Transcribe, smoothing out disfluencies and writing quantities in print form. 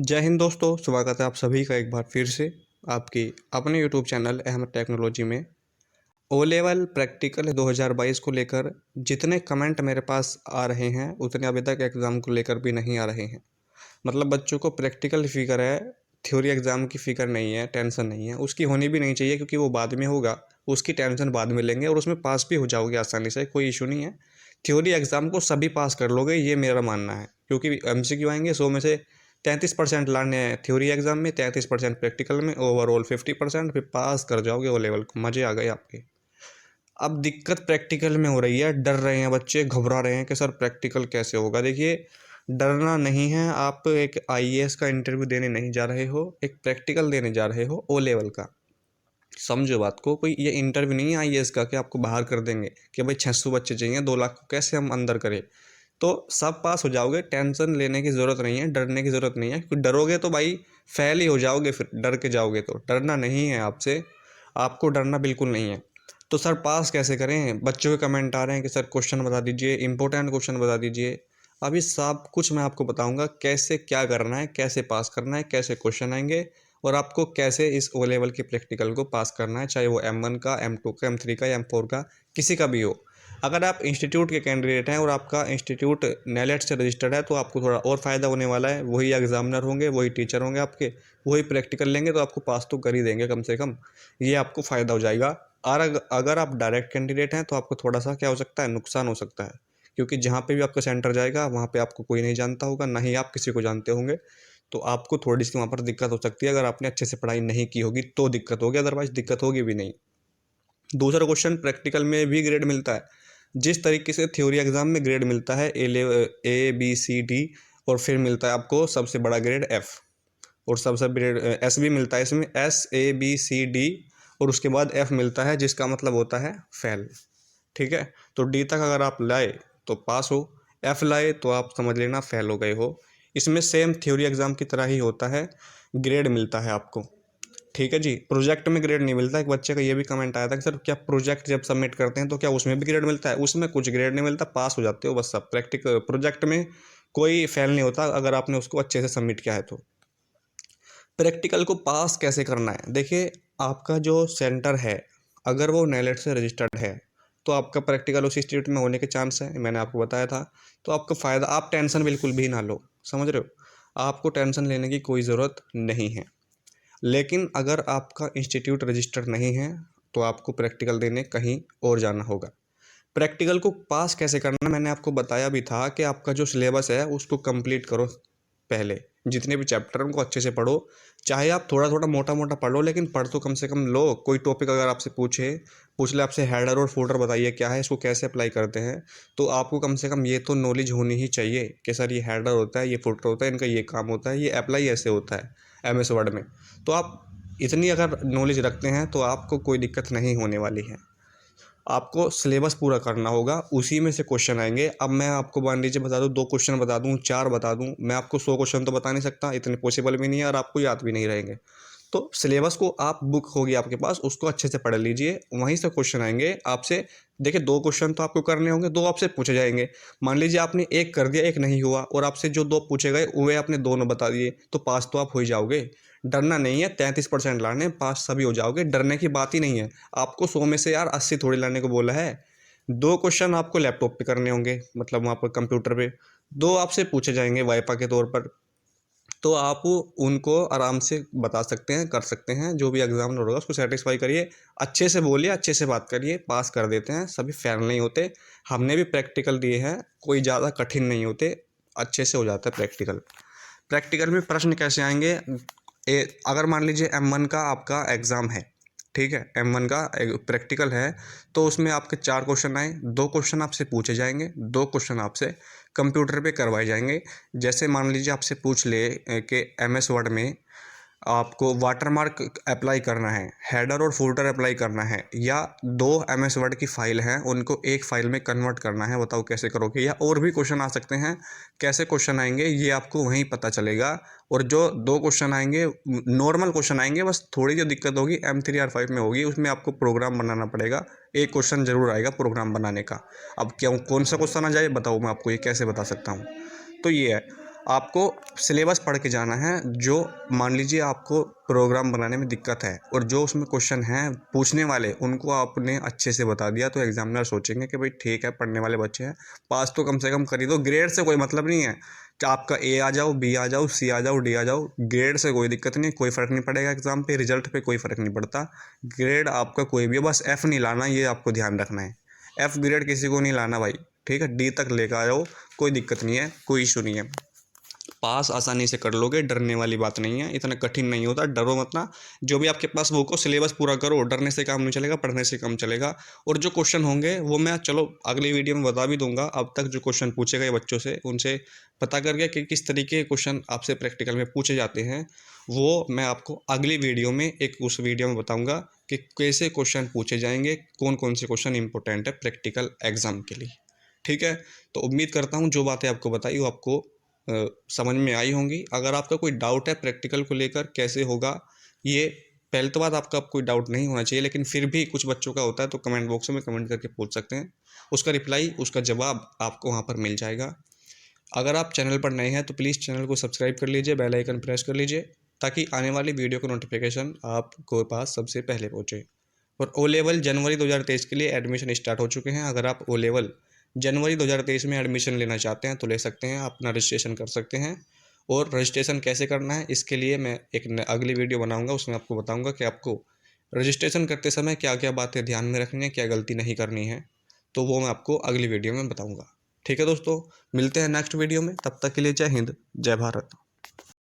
जय हिंद दोस्तों, स्वागत है आप सभी का एक बार फिर से आपकी अपने यूट्यूब चैनल अहमद टेक्नोलॉजी में। ओ लेवल प्रैक्टिकल 2022 को लेकर जितने कमेंट मेरे पास आ रहे हैं उतने अभी तक एग्ज़ाम को लेकर भी नहीं आ रहे हैं। मतलब बच्चों को प्रैक्टिकल फ़िक्र है, थ्योरी एग्ज़ाम की फ़िक्र नहीं है, टेंशन नहीं है। उसकी होनी भी नहीं चाहिए क्योंकि वो बाद में होगा, उसकी टेंशन बाद में लेंगे और उसमें पास भी हो जाओगे आसानी से, कोई इशू नहीं है। थ्योरी एग्ज़ाम को सभी पास कर लोगे, ये मेरा मानना है, क्योंकि एमसीक्यू आएंगे 100 में से 33% लाने हैं थ्योरी एग्ज़ाम में, 33% प्रैक्टिकल में, ओवरऑल 50%, फिर पास कर जाओगे ओ लेवल को। मज़े आ गए आपके। अब दिक्कत प्रैक्टिकल में हो रही है, डर रहे हैं बच्चे, घबरा रहे हैं कि सर प्रैक्टिकल कैसे होगा। देखिए, डरना नहीं है। आप एक आईएएस का इंटरव्यू देने नहीं जा रहे हो, एक प्रैक्टिकल देने जा रहे हो ओ लेवल का। समझो बात को, कोई ये इंटरव्यू नहीं है आईएएस का कि आपको बाहर कर देंगे कि भाई 600 बच्चे चाहिए, 2 लाख को कैसे हम अंदर करें। तो सब पास हो जाओगे, टेंशन लेने की ज़रूरत नहीं है, डरने की ज़रूरत नहीं है, क्योंकि डरोगे तो भाई फेल ही हो जाओगे। फिर डर के जाओगे तो डरना नहीं है आपसे, आपको डरना बिल्कुल नहीं है। तो सर पास कैसे करें? बच्चों के कमेंट आ रहे हैं कि सर क्वेश्चन बता दीजिए, इंपॉर्टेंट क्वेश्चन बता दीजिए। अभी सब कुछ मैं आपको बताऊंगा, कैसे क्या करना है, कैसे पास करना है, कैसे क्वेश्चन आएंगे और आपको कैसे इस ओ लेवल की प्रैक्टिकल को पास करना है, चाहे वो M1 का, M2 का, M3 का या M4 का, किसी का भी हो। अगर आप इंस्टीट्यूट के कैंडिडेट हैं और आपका इंस्टीट्यूट नेलेट से रजिस्टर्ड है तो आपको थोड़ा और फ़ायदा होने वाला है। वही एग्जामिनर होंगे, वही टीचर होंगे आपके, वही प्रैक्टिकल लेंगे तो आपको पास तो कर ही देंगे कम से कम। ये आपको फ़ायदा हो जाएगा। और अगर आप डायरेक्ट कैंडिडेट हैं तो आपको थोड़ा सा क्या हो सकता है, नुकसान हो सकता है, क्योंकि जहाँ पे भी आपका सेंटर जाएगा वहाँ पे आपको कोई नहीं जानता होगा, ना ही आप किसी को जानते होंगे। तो आपको थोड़ी सी वहाँ पर दिक्कत हो सकती है। अगर आपने अच्छे से पढ़ाई नहीं की होगी तो दिक्कत होगी, अदरवाइज़ दिक्कत होगी भी नहीं। दूसरा क्वेश्चन, प्रैक्टिकल में भी ग्रेड मिलता है। जिस तरीके से थ्योरी एग्जाम में ग्रेड मिलता है A B C D, और फिर मिलता है आपको सबसे बड़ा ग्रेड F, और सबसे ग्रेड S भी मिलता है इसमें, S A B C D, और उसके बाद F मिलता है जिसका मतलब होता है फेल। ठीक है, तो D तक अगर आप लाए तो पास हो, F लाए तो आप समझ लेना फेल हो गए हो। इसमें सेम थ्योरी एग्जाम की तरह ही होता है, ग्रेड मिलता है आपको। ठीक है जी। प्रोजेक्ट में ग्रेड नहीं मिलता। एक बच्चे का ये भी कमेंट आया था कि सर क्या प्रोजेक्ट जब सबमिट करते हैं तो क्या उसमें भी ग्रेड मिलता है? उसमें कुछ ग्रेड नहीं मिलता, पास हो जाते हो बस। सब प्रोजेक्ट में कोई फेल नहीं होता अगर आपने उसको अच्छे से सबमिट किया है तो। प्रैक्टिकल को पास कैसे करना है? देखिए, आपका जो सेंटर है अगर वो नेलेट से रजिस्टर्ड है तो आपका प्रैक्टिकल उस इंस्टीट्यूट में होने के चांस है, मैंने आपको बताया था। तो आपका फ़ायदा, आप टेंशन बिल्कुल भी ना लो, समझ रहे हो? आपको टेंशन लेने की कोई ज़रूरत नहीं है। लेकिन अगर आपका इंस्टीट्यूट रजिस्टर्ड नहीं है तो आपको प्रैक्टिकल देने कहीं और जाना होगा। प्रैक्टिकल को पास कैसे करना मैंने आपको बताया भी था कि आपका जो सिलेबस है उसको कंप्लीट करो। पहले जितने भी चैप्टर हैं उनको अच्छे से पढ़ो। चाहे आप थोड़ा थोड़ा मोटा मोटा पढ़ लो, लेकिन पढ़ तो कम से कम लो। कोई टॉपिक अगर आपसे पूछ ले आपसे, हेडर और फुटर बताइए क्या है, इसको कैसे अप्लाई करते हैं, तो आपको कम से कम ये तो नॉलेज होनी ही चाहिए कि सर ये हेडर होता है, ये फुटर होता है, इनका ये काम होता है, ये अप्लाई ऐसे होता है MS वर्ड में। तो आप इतनी अगर नॉलेज रखते हैं तो आपको कोई दिक्कत नहीं होने वाली है। आपको सिलेबस पूरा करना होगा, उसी में से क्वेश्चन आएंगे। अब मैं आपको मान लीजिए बता दूं, 2 क्वेश्चन बता दूं, 4 बता दूं, मैं आपको 100 क्वेश्चन तो बता नहीं सकता, इतने पॉसिबल भी नहीं है और आपको याद भी नहीं रहेंगे। तो सिलेबस को आप, बुक होगी आपके पास, उसको अच्छे से पढ़ लीजिए, वहीं से क्वेश्चन आएंगे आपसे। देखिए, 2 क्वेश्चन तो आपको करने होंगे, 2 आपसे पूछे जाएंगे। मान लीजिए आपने 1 कर दिया, 1 नहीं हुआ, और आपसे जो 2 पूछे गए वे आपने दोनों बता दिए, तो पास तो आप हो ही जाओगे। डरना नहीं है, 33% लाने, पास सभी हो जाओगे, डरने की बात ही नहीं है। आपको 100 में से यार 80 थोड़ी लाने को बोला है। 2 क्वेश्चन आपको लैपटॉप पे करने होंगे, मतलब वहाँ पर कंप्यूटर पे। 2 आपसे पूछे जाएंगे वाइपा के तौर पर, तो आप उनको आराम से बता सकते हैं, कर सकते हैं। जो भी एग्जामिनर होगा उसको सेटिस्फाई करिए, अच्छे से बोलिए, अच्छे से बात करिए, पास कर देते हैं। सभी फेल नहीं होते। हमने भी प्रैक्टिकल दिए हैं, कोई ज़्यादा कठिन नहीं होते, अच्छे से हो जाता है प्रैक्टिकल। प्रैक्टिकल में प्रश्न कैसे आएंगे? अगर मान लीजिए M1 का आपका एग्ज़ाम है, ठीक है, M1 का प्रैक्टिकल है, तो उसमें आपके 4 क्वेश्चन आए, 2 क्वेश्चन आपसे पूछे जाएंगे, 2 क्वेश्चन आपसे कंप्यूटर पे करवाए जाएंगे। जैसे मान लीजिए आपसे पूछ ले कि MS वर्ड में आपको वाटरमार्क अप्लाई करना है, हेडर और फुटर अप्लाई करना है, या 2 MS वर्ड की फ़ाइल हैं उनको एक फ़ाइल में कन्वर्ट करना है, बताओ कैसे करोगे? या और भी क्वेश्चन आ सकते हैं, कैसे क्वेश्चन आएंगे ये आपको वहीं पता चलेगा। और जो 2 क्वेश्चन आएंगे नॉर्मल क्वेश्चन आएंगे, बस थोड़ी जो दिक्कत होगी M3 और 5 में होगी, उसमें आपको प्रोग्राम बनाना पड़ेगा। एक क्वेश्चन जरूर आएगा प्रोग्राम बनाने का। अब क्यों, कौन सा क्वेश्चन आ जाए बताओ, मैं आपको ये कैसे बता सकता हूँ? तो ये है। आपको सिलेबस पढ़ के जाना है। जो मान लीजिए आपको प्रोग्राम बनाने में दिक्कत है और जो उसमें क्वेश्चन हैं पूछने वाले, उनको आपने अच्छे से बता दिया तो एग्जामिनर सोचेंगे कि भाई ठीक है, पढ़ने वाले बच्चे हैं, पास तो कम से कम कर ही दो। ग्रेड से कोई मतलब नहीं है, चाहे आपका ए आ जाओ, बी आ जाओ, सी आ जाओ, डी आ जाओ, ग्रेड से कोई दिक्कत नहीं, कोई फ़र्क नहीं पड़ेगा एग्ज़ाम पे, रिजल्ट पे कोई फ़र्क नहीं पड़ता। ग्रेड आपका कोई भी है, बस एफ़ नहीं लाना, ये आपको ध्यान रखना है। एफ़ ग्रेड किसी को नहीं लाना भाई, ठीक है। डी तक लेकर आ जाओ, कोई दिक्कत नहीं है, कोई इशू नहीं है, पास आसानी से कर लोगे, डरने वाली बात नहीं है, इतना कठिन नहीं होता, डरो मत ना। जो भी आपके पास बुक हो सिलेबस पूरा करो, डरने से काम नहीं चलेगा, पढ़ने से काम चलेगा। और जो क्वेश्चन होंगे वो मैं चलो अगली वीडियो में बता भी दूंगा। अब तक जो क्वेश्चन पूछे गए बच्चों से, उनसे पता करके कि किस तरीके के क्वेश्चन आपसे प्रैक्टिकल में पूछे जाते हैं, वो मैं आपको अगली वीडियो में उस वीडियो में बताऊँगा कि कैसे क्वेश्चन पूछे जाएंगे, कौन कौन से क्वेश्चन इंपॉर्टेंट है प्रैक्टिकल एग्जाम के लिए, ठीक है। तो उम्मीद करता हूँ जो बातें आपको बताई वो आपको समझ में आई होंगी। अगर आपका कोई डाउट है प्रैक्टिकल को लेकर कैसे होगा, ये पहले तो बात आपका कोई डाउट नहीं होना चाहिए, लेकिन फिर भी कुछ बच्चों का होता है, तो कमेंट बॉक्स में कमेंट करके पूछ सकते हैं। उसका रिप्लाई, उसका जवाब आपको वहाँ पर मिल जाएगा। अगर आप चैनल पर नए हैं तो प्लीज़ चैनल को सब्सक्राइब कर लीजिए, बेल आइकन प्रेस कर लीजिए, ताकि आने वाली वीडियो का नोटिफिकेशन आपको पास सबसे पहले पहुँचे। और ओ लेवल जनवरी 2023 के लिए एडमिशन स्टार्ट हो चुके हैं। अगर आप ओ लेवल जनवरी 2023 में एडमिशन लेना चाहते हैं तो ले सकते हैं, अपना रजिस्ट्रेशन कर सकते हैं। और रजिस्ट्रेशन कैसे करना है इसके लिए मैं एक अगली वीडियो बनाऊंगा, उसमें आपको बताऊंगा कि आपको रजिस्ट्रेशन करते समय क्या क्या बातें ध्यान में रखनी है, क्या गलती नहीं करनी है, तो वो मैं आपको अगली वीडियो में बताऊँगा। ठीक है दोस्तों, मिलते हैं नेक्स्ट वीडियो में, तब तक के लिए जय हिंद, जय भारत।